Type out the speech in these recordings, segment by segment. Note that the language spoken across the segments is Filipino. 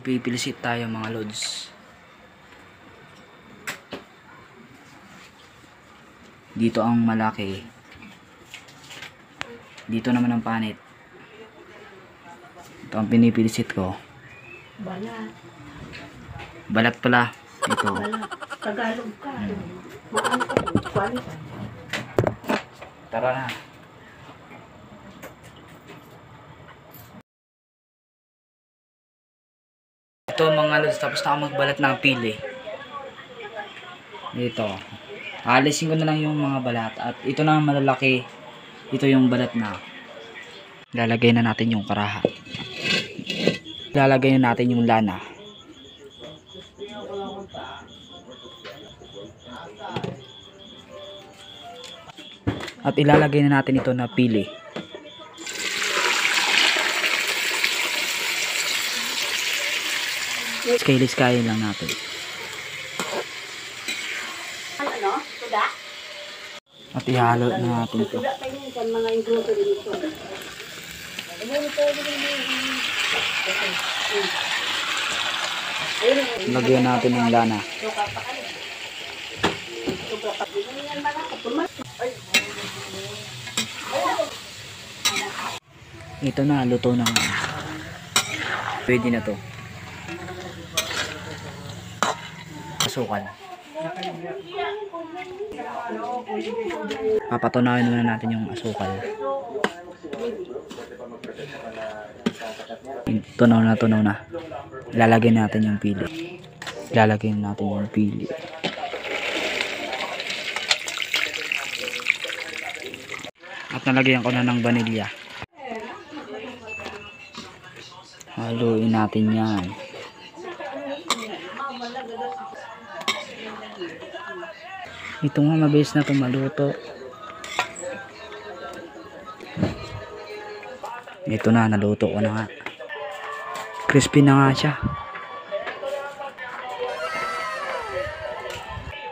Magpipilisit tayo mga lods. Dito ang malaki. Dito naman ang panit. Ito ang pinipilisit ko. Balat. Balat pala. Ito. Balat. Tagalog ka. Maano ka. Kwalita. Tara na. Ito mga lods, tapos na ako magbalat ng pili. Dito. Alisin ko na lang yung mga balat. At ito na ang malalaki. Ito yung balat na. Lalagay na natin yung karaha. Lalagay na natin yung lana. At ilalagay na natin ito na pili. Iskay lang natin. Ano? Suda? At ihalo na natin ito. Suda pa yun sa mga ingluto dito. Lagyan natin ng lana. Ito na, luto na nga. Pwede na to. Asukal. Papatunawin muna natin yung asukal. Tunaw na. Lalagyan natin yung pili. At nalagyan ko na ng vanilya. Haluin natin yan. Ito nga, mabilis na ito maluto. Ito na, naluto ko na nga. Crispy na nga siya.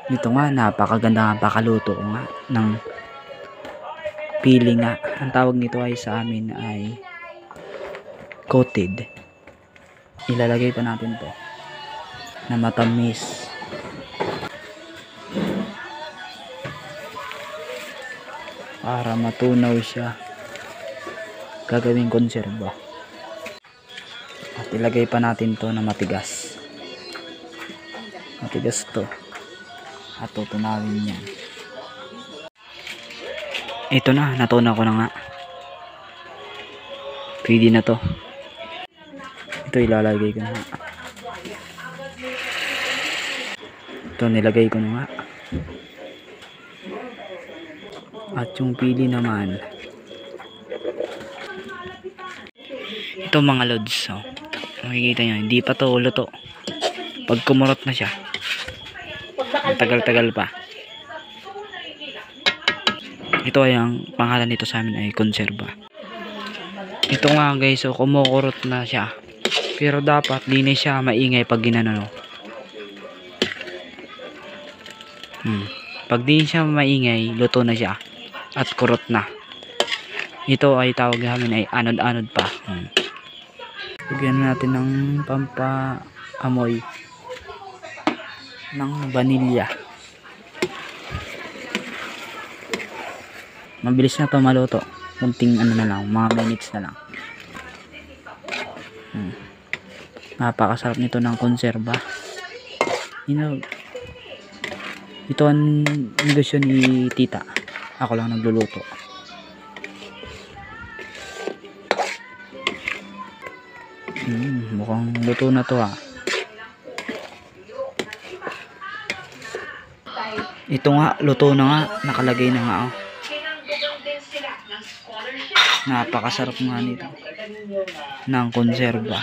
Ito nga, napakaganda, napakaluto ko nga ng pili nga. Ang tawag nito ay sa amin ay coated. Ilalagay pa natin to na matamis. Para matunaw siya. Gagawing konserba. At ilagay pa natin to na matigas. Matigas to. At tutunawin yan. Ito na, natunaw ko na nga. Pwede na to. Ito ilalagay ko na nga. Ito nilagay ko na nga. At yung pili naman. Ito mga lods. Oh. Makikita nyo, hindi pa to luto. Pag kumurot na siya, tagal-tagal pa. Ito ay ang pangalan nito sa amin ay konserba. Ito nga guys, so kumukurot na siya. Pero dapat di na siya maingay pag ginano. Pag di siya maingay, luto na siya. At kurot na. Ito ay tawag namin ay anod-anod pa. Lagyan natin ng pampaamoy ng vanilya. Mabilis na to maluto. Kunting ano na lang, mga minutes na lang. Napakasarap nito ng konserba. Ito ang negosyo ni tita. Ako lang nagluluto. Mukhang luto na to ah. Ito nga, luto na nga. Nakalagay na nga oh. Napakasarap nga nito ng konserba.